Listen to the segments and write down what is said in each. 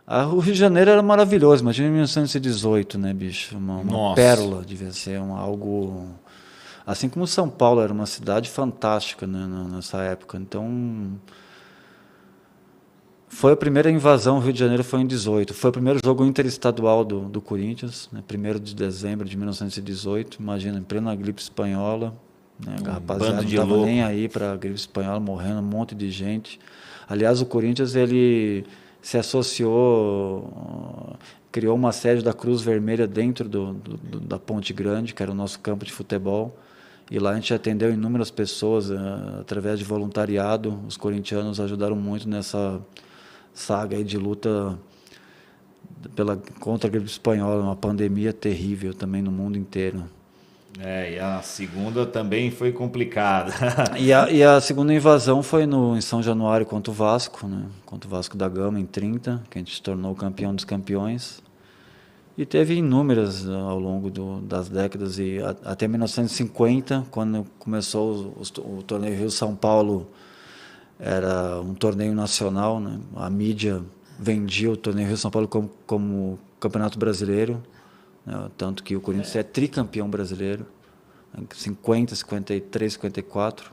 O Rio de Janeiro era maravilhoso, imagina em 1918, né, bicho? Uma pérola, devia ser algo... Assim como São Paulo era uma cidade fantástica, né, nessa época. Então, foi a primeira invasão ao Rio de Janeiro, foi em 18. Foi o primeiro jogo interestadual do Corinthians, né, 1º de dezembro de 1918. Imagina, em plena gripe espanhola. Né, a rapaziada não estava nem aí para a gripe espanhola, morrendo um monte de gente. Aliás, o Corinthians, ele se associou, criou uma sede da Cruz Vermelha dentro da Ponte Grande, que era o nosso campo de futebol. E lá a gente atendeu inúmeras pessoas através de voluntariado. Os corintianos ajudaram muito nessa saga aí de luta contra a gripe espanhola, uma pandemia terrível também no mundo inteiro. E a segunda também foi complicada. E a segunda invasão foi em São Januário contra o Vasco, né? Contra o Vasco da Gama em 30, que a gente se tornou campeão dos campeões. E teve inúmeras ao longo das décadas, e até 1950, quando começou o torneio Rio-São Paulo, era um torneio nacional, né? A mídia vendia o torneio Rio-São Paulo como campeonato brasileiro, né? Tanto que o Corinthians é tricampeão brasileiro, em 50, 53, 54.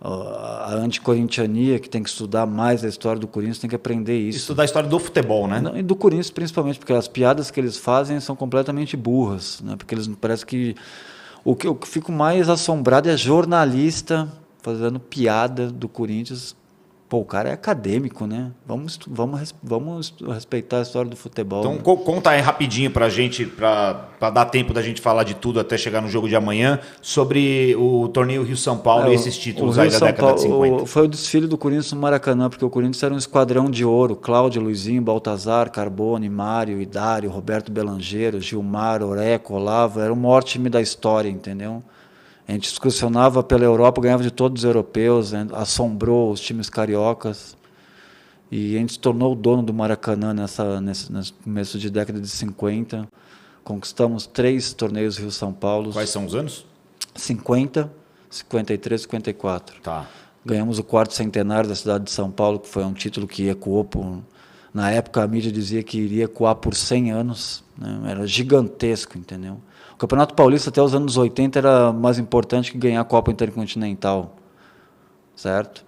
A anticorintiania, que tem que estudar mais a história do Corinthians, tem que aprender isso. Estudar a história do futebol, né? E do Corinthians principalmente, porque as piadas que eles fazem são completamente burras, né? Porque eles parece que... O que eu fico mais assombrado é jornalista fazendo piada do Corinthians. Pô, o cara é acadêmico, né? Vamos respeitar a história do futebol. Então, né? Conta aí rapidinho pra gente, pra dar tempo da gente falar de tudo até chegar no jogo de amanhã, sobre o torneio Rio-São Paulo e esses títulos aí da década de 50. Foi o desfile do Corinthians no Maracanã, porque o Corinthians era um esquadrão de ouro. Cláudio, Luizinho, Baltazar, Carbone, Mário, Idário, Roberto Belangeiro, Gilmar, Oreco, Olavo. Era o maior time da história, entendeu? A gente excursionava pela Europa, ganhava de todos os europeus, né? Assombrou os times cariocas. E a gente se tornou o dono do Maracanã nesse começo de década de 50. Conquistamos 3 torneios Rio-São Paulo. Quais são os anos? 50, 53, 54. Tá. Ganhamos o 4º centenário da cidade de São Paulo, que foi um título que ecoou na época a mídia dizia que iria ecoar por 100 anos. Né? Era gigantesco, entendeu? O Campeonato Paulista até os anos 80 era mais importante que ganhar a Copa Intercontinental, certo?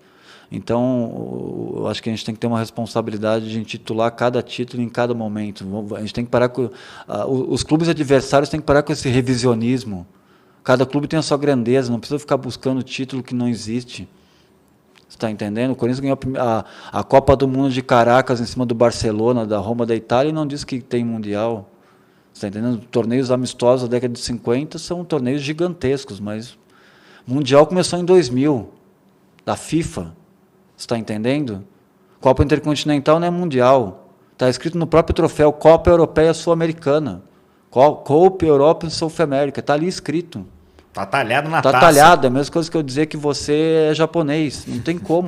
Então, eu acho que a gente tem que ter uma responsabilidade de intitular cada título em cada momento. A gente tem que parar com... Os clubes adversários têm que parar com esse revisionismo. Cada clube tem a sua grandeza, não precisa ficar buscando título que não existe. Você está entendendo? O Corinthians ganhou a Copa do Mundo de Caracas em cima do Barcelona, da Roma, da Itália, e não diz que tem Mundial. Você está entendendo? Torneios amistosos da década de 50 são torneios gigantescos, mas o Mundial começou em 2000, da FIFA. Você está entendendo? Copa Intercontinental não é Mundial. Está escrito no próprio troféu, Copa Europeia Sul-Americana. Copa Europa e South America. Está ali escrito. Tá talhado na taça. Tá talhado. É a mesma coisa que eu dizer que você é japonês. Não tem como.